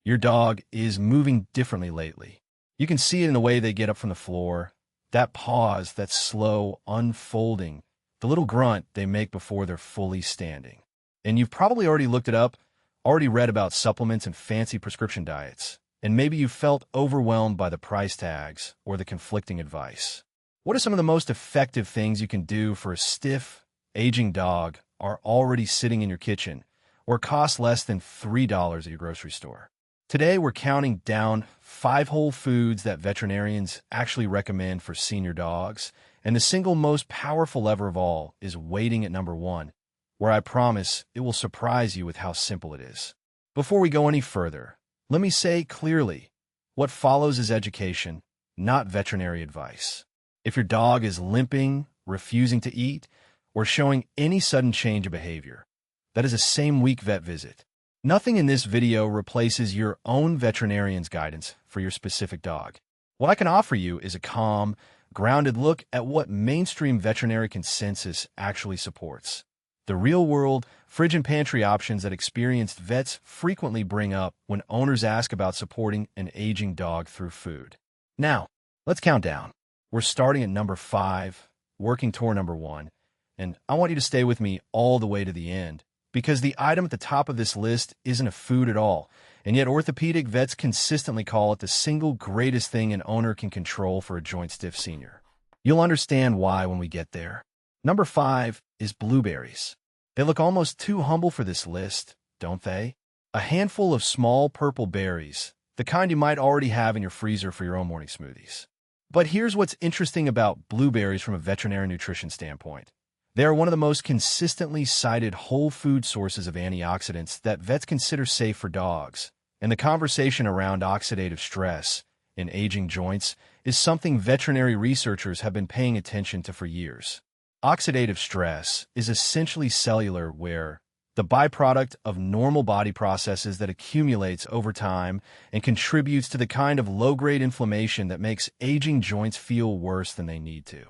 Your dog is moving differently lately. You can see it in the way they get up from the floor, that pause, that slow unfolding, the little grunt they make before they're fully standing. And you've probably already looked it up, already read about supplements and fancy prescription diets, and maybe you felt overwhelmed by the price tags or the conflicting advice. What are some of the most effective things you can do for a stiff, aging dog are already sitting in your kitchen or cost less than $3 at your grocery store? Today, we're counting down 5 whole foods that veterinarians actually recommend for senior dogs, and the single most powerful lever of all is waiting at number 1, where I promise it will surprise you with how simple it is. Before we go any further, let me say clearly, what follows is education, not veterinary advice. If your dog is limping, refusing to eat, or showing any sudden change of behavior, that is a same-week vet visit. Nothing in this video replaces your own veterinarian's guidance for your specific dog. What I can offer you is a calm, grounded look at what mainstream veterinary consensus actually supports. The real-world, fridge and pantry options that experienced vets frequently bring up when owners ask about supporting an aging dog through food. Now, let's count down. We're starting at number 5, working toward number 1, and I want you to stay with me all the way to the end, because the item at the top of this list isn't a food at all, and yet orthopedic vets consistently call it the single greatest thing an owner can control for a joint-stiff senior. You'll understand why when we get there. Number 5 is blueberries. They look almost too humble for this list, don't they? A handful of small purple berries, the kind you might already have in your freezer for your own morning smoothies. But here's what's interesting about blueberries from a veterinary nutrition standpoint. They are one of the most consistently cited whole food sources of antioxidants that vets consider safe for dogs, and the conversation around oxidative stress in aging joints is something veterinary researchers have been paying attention to for years. Oxidative stress is essentially cellular wear, the byproduct of normal body processes that accumulates over time and contributes to the kind of low-grade inflammation that makes aging joints feel worse than they need to.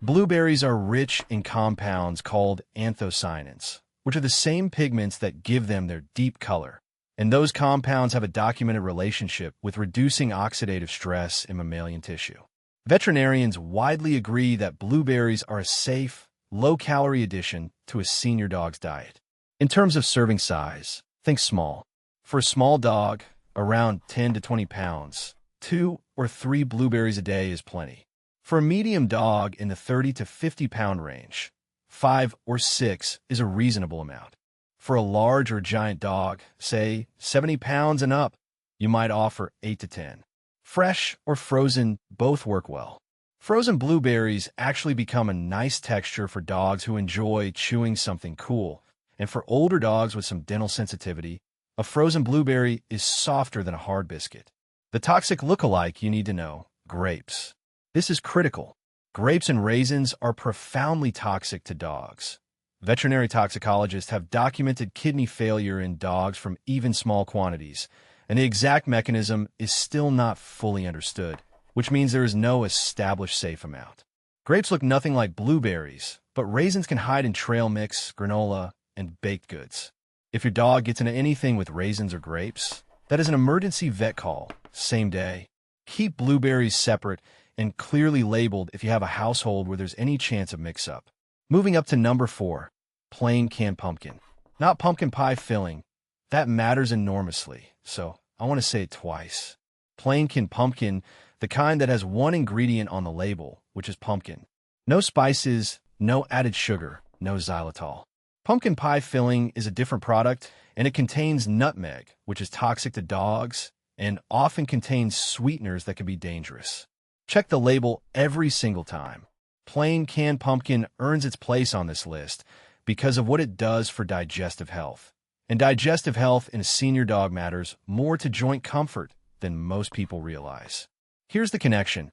Blueberries are rich in compounds called anthocyanins, which are the same pigments that give them their deep color, and those compounds have a documented relationship with reducing oxidative stress in mammalian tissue. Veterinarians widely agree that blueberries are a safe, low-calorie addition to a senior dog's diet. In terms of serving size, think small. For a small dog, around 10 to 20 pounds, 2 or 3 blueberries a day is plenty. For a medium dog in the 30 to 50 pound range, 5 or 6 is a reasonable amount. For a large or giant dog, say 70 pounds and up, you might offer 8 to 10. Fresh or frozen both work well. Frozen blueberries actually become a nice texture for dogs who enjoy chewing something cool, and for older dogs with some dental sensitivity, a frozen blueberry is softer than a hard biscuit. The toxic look-alike you need to know, grapes. This is critical. Grapes and raisins are profoundly toxic to dogs. Veterinary toxicologists have documented kidney failure in dogs from even small quantities, and the exact mechanism is still not fully understood, which means there is no established safe amount. Grapes look nothing like blueberries, but raisins can hide in trail mix, granola, and baked goods. If your dog gets into anything with raisins or grapes, that is an emergency vet call, same day. Keep blueberries separate and clearly labeled if you have a household where there's any chance of mix-up. Moving up to number 4, plain canned pumpkin. Not pumpkin pie filling. That matters enormously, so I want to say it twice. Plain canned pumpkin, the kind that has one ingredient on the label, which is pumpkin. No spices, no added sugar, no xylitol. Pumpkin pie filling is a different product, and it contains nutmeg, which is toxic to dogs, and often contains sweeteners that can be dangerous. Check the label every single time. Plain canned pumpkin earns its place on this list because of what it does for digestive health. And digestive health in a senior dog matters more to joint comfort than most people realize. Here's the connection.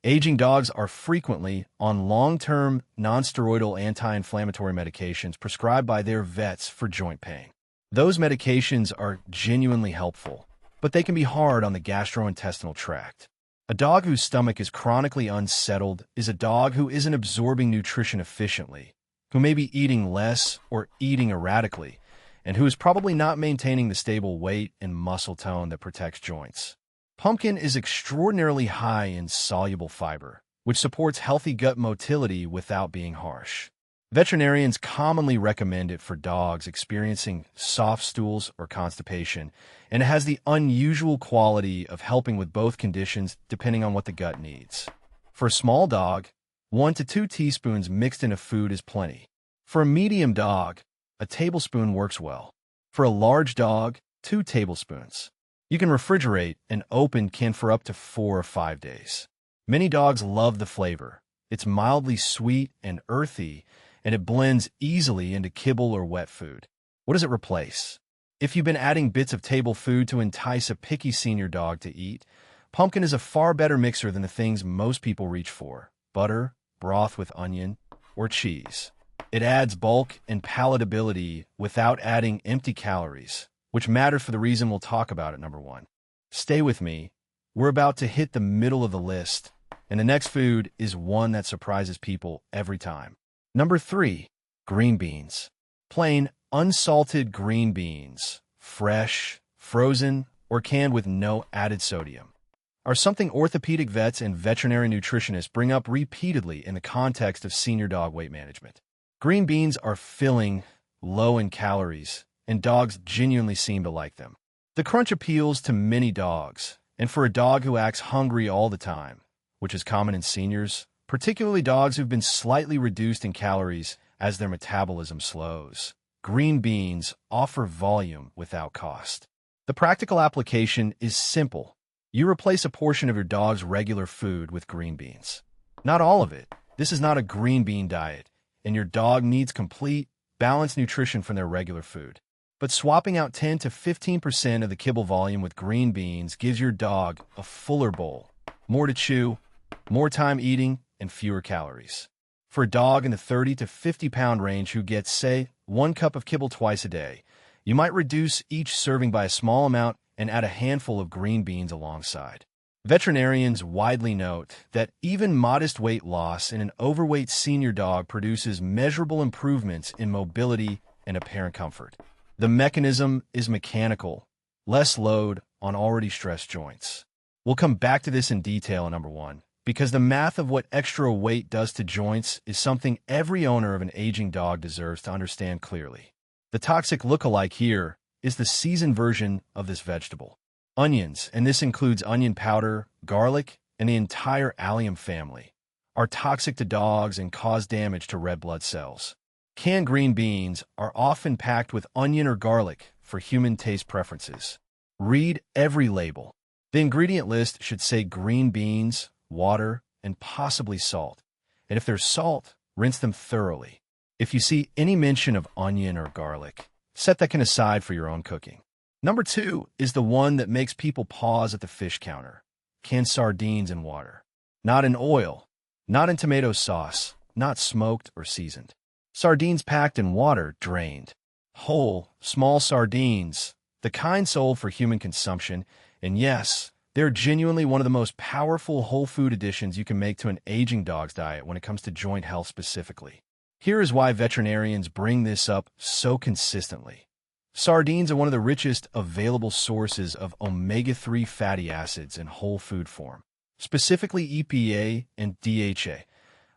Aging dogs are frequently on long-term, non-steroidal anti-inflammatory medications prescribed by their vets for joint pain. Those medications are genuinely helpful, but they can be hard on the gastrointestinal tract. A dog whose stomach is chronically unsettled is a dog who isn't absorbing nutrition efficiently, who may be eating less or eating erratically, and who is probably not maintaining the stable weight and muscle tone that protects joints. Pumpkin is extraordinarily high in soluble fiber, which supports healthy gut motility without being harsh. Veterinarians commonly recommend it for dogs experiencing soft stools or constipation, and it has the unusual quality of helping with both conditions depending on what the gut needs. For a small dog, 1 to 2 teaspoons mixed in a food is plenty. For a medium dog, a tablespoon works well. For a large dog, 2 tablespoons. You can refrigerate and open can for up to 4 or 5 days. Many dogs love the flavor. It's mildly sweet and earthy, and it blends easily into kibble or wet food. What does it replace? If you've been adding bits of table food to entice a picky senior dog to eat, pumpkin is a far better mixer than the things most people reach for: butter, broth with onion, or cheese. It adds bulk and palatability without adding empty calories, which matters for the reason we'll talk about at number 1. Stay with me. We're about to hit the middle of the list, and the next food is one that surprises people every time. Number 3, green beans. Plain, unsalted green beans, fresh, frozen, or canned with no added sodium, are something orthopedic vets and veterinary nutritionists bring up repeatedly in the context of senior dog weight management. Green beans are filling, low in calories, and dogs genuinely seem to like them. The crunch appeals to many dogs, and for a dog who acts hungry all the time, which is common in seniors, particularly dogs who've been slightly reduced in calories as their metabolism slows, green beans offer volume without cost. The practical application is simple. You replace a portion of your dog's regular food with green beans. Not all of it. This is not a green bean diet, and your dog needs complete, balanced nutrition from their regular food. But swapping out 10 to 15% of the kibble volume with green beans gives your dog a fuller bowl, more to chew, more time eating, and fewer calories. For a dog in the 30 to 50 pound range who gets, say, 1 cup of kibble twice a day, you might reduce each serving by a small amount and add a handful of green beans alongside. Veterinarians widely note that even modest weight loss in an overweight senior dog produces measurable improvements in mobility and apparent comfort. The mechanism is mechanical, less load on already stressed joints. We'll come back to this in detail in number 1, because the math of what extra weight does to joints is something every owner of an aging dog deserves to understand clearly. The toxic lookalike here is the seasoned version of this vegetable. Onions, and this includes onion powder, garlic, and the entire allium family, are toxic to dogs and cause damage to red blood cells. Canned green beans are often packed with onion or garlic for human taste preferences. Read every label. The ingredient list should say green beans, water, and possibly salt. And if there's salt, rinse them thoroughly. If you see any mention of onion or garlic, set that aside for your own cooking. Number 2 is the one that makes people pause at the fish counter: canned sardines in water. Not in oil, not in tomato sauce, not smoked or seasoned. Sardines packed in water, drained. Whole, small sardines, the kind sold for human consumption, and yes, they're genuinely one of the most powerful whole food additions you can make to an aging dog's diet when it comes to joint health specifically. Here is why veterinarians bring this up so consistently. Sardines are one of the richest available sources of omega-3 fatty acids in whole food form, specifically EPA and DHA,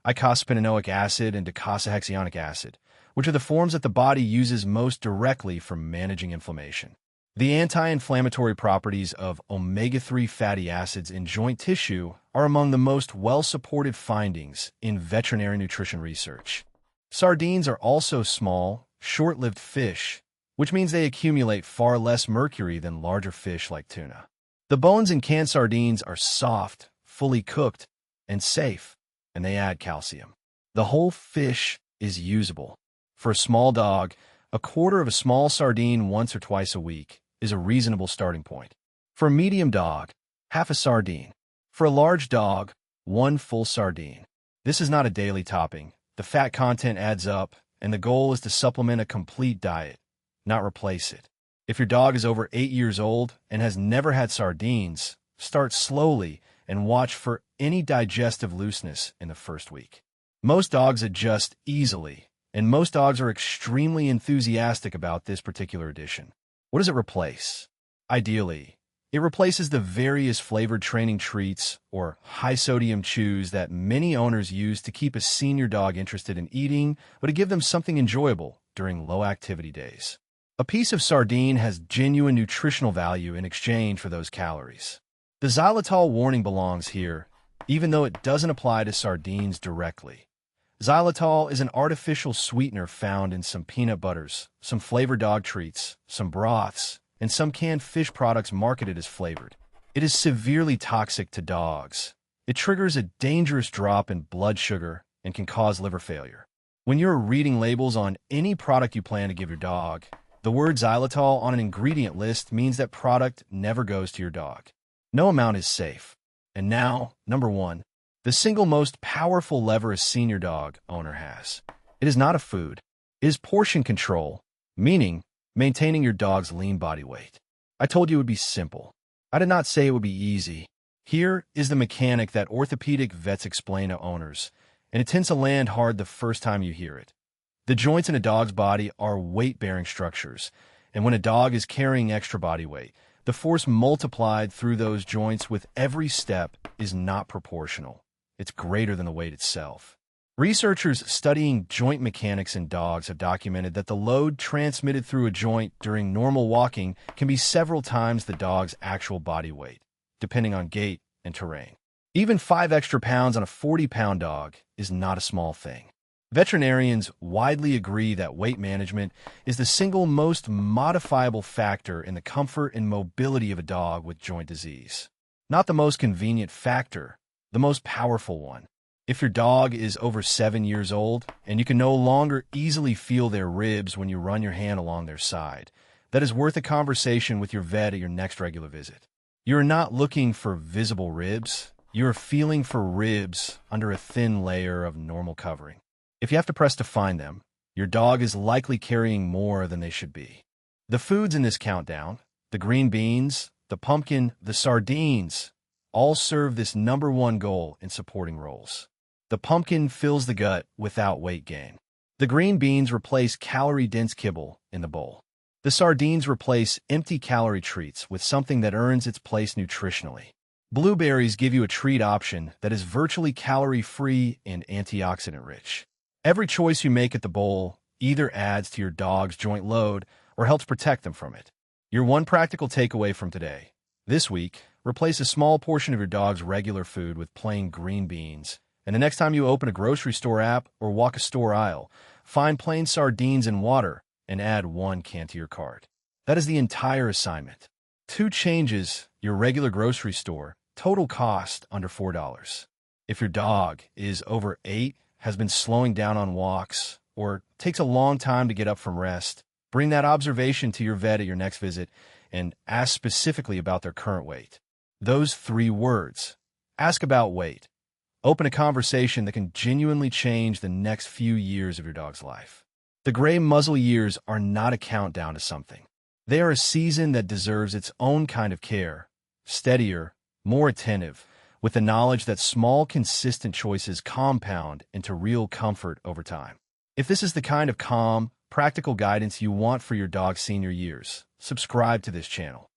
eicosapentaenoic acid and docosahexaenoic acid, which are the forms that the body uses most directly for managing inflammation. The anti-inflammatory properties of omega-3 fatty acids in joint tissue are among the most well-supported findings in veterinary nutrition research. Sardines are also small, short-lived fish, which means they accumulate far less mercury than larger fish like tuna. The bones in canned sardines are soft, fully cooked, and safe, and they add calcium. The whole fish is usable. For a small dog, a quarter of a small sardine once or twice a week is a reasonable starting point. For a medium dog, half a sardine. For a large dog, 1 full sardine. This is not a daily topping. The fat content adds up, and the goal is to supplement a complete diet, not replace it. If your dog is over 8 years old and has never had sardines, start slowly and watch for any digestive looseness in the first week. Most dogs adjust easily, and most dogs are extremely enthusiastic about this particular addition. What does it replace? Ideally, it replaces the various flavored training treats or high-sodium chews that many owners use to keep a senior dog interested in eating, but to give them something enjoyable during low-activity days. A piece of sardine has genuine nutritional value in exchange for those calories. The xylitol warning belongs here, even though it doesn't apply to sardines directly. Xylitol is an artificial sweetener found in some peanut butters, some flavored dog treats, some broths, and some canned fish products marketed as flavored. It is severely toxic to dogs. It triggers a dangerous drop in blood sugar and can cause liver failure. When you're reading labels on any product you plan to give your dog, the word xylitol on an ingredient list means that product never goes to your dog. No amount is safe. And now, number 1, the single most powerful lever a senior dog owner has. It is not a food. It is portion control, meaning maintaining your dog's lean body weight. I told you it would be simple. I did not say it would be easy. Here is the mechanic that orthopedic vets explain to owners, and it tends to land hard the first time you hear it. The joints in a dog's body are weight-bearing structures, and when a dog is carrying extra body weight, the force multiplied through those joints with every step is not proportional. It's greater than the weight itself. Researchers studying joint mechanics in dogs have documented that the load transmitted through a joint during normal walking can be several times the dog's actual body weight, depending on gait and terrain. Even 5 extra pounds on a 40-pound dog is not a small thing. Veterinarians widely agree that weight management is the single most modifiable factor in the comfort and mobility of a dog with joint disease. Not the most convenient factor, the most powerful one. If your dog is over 7 years old and you can no longer easily feel their ribs when you run your hand along their side, that is worth a conversation with your vet at your next regular visit. You're not looking for visible ribs. You're feeling for ribs under a thin layer of normal covering. If you have to press to find them, your dog is likely carrying more than they should be. The foods in this countdown, the green beans, the pumpkin, the sardines, all serve this number 1 goal in supporting roles. The pumpkin fills the gut without weight gain. The green beans replace calorie-dense kibble in the bowl. The sardines replace empty calorie treats with something that earns its place nutritionally. Blueberries give you a treat option that is virtually calorie-free and antioxidant-rich. Every choice you make at the bowl either adds to your dog's joint load or helps protect them from it. Your one practical takeaway from today. This week, replace a small portion of your dog's regular food with plain green beans, and the next time you open a grocery store app or walk a store aisle, find plain sardines and water and add 1 can to your cart. That is the entire assignment. 2 changes, your regular grocery store, total cost under $4. If your dog is over 8, has been slowing down on walks, or takes a long time to get up from rest, bring that observation to your vet at your next visit and ask specifically about their current weight. Those 3 words. Ask about weight. Open a conversation that can genuinely change the next few years of your dog's life. The gray muzzle years are not a countdown to something. They are a season that deserves its own kind of care, steadier, more attentive, with the knowledge that small, consistent choices compound into real comfort over time. If this is the kind of calm, practical guidance you want for your dog's senior years, subscribe to this channel.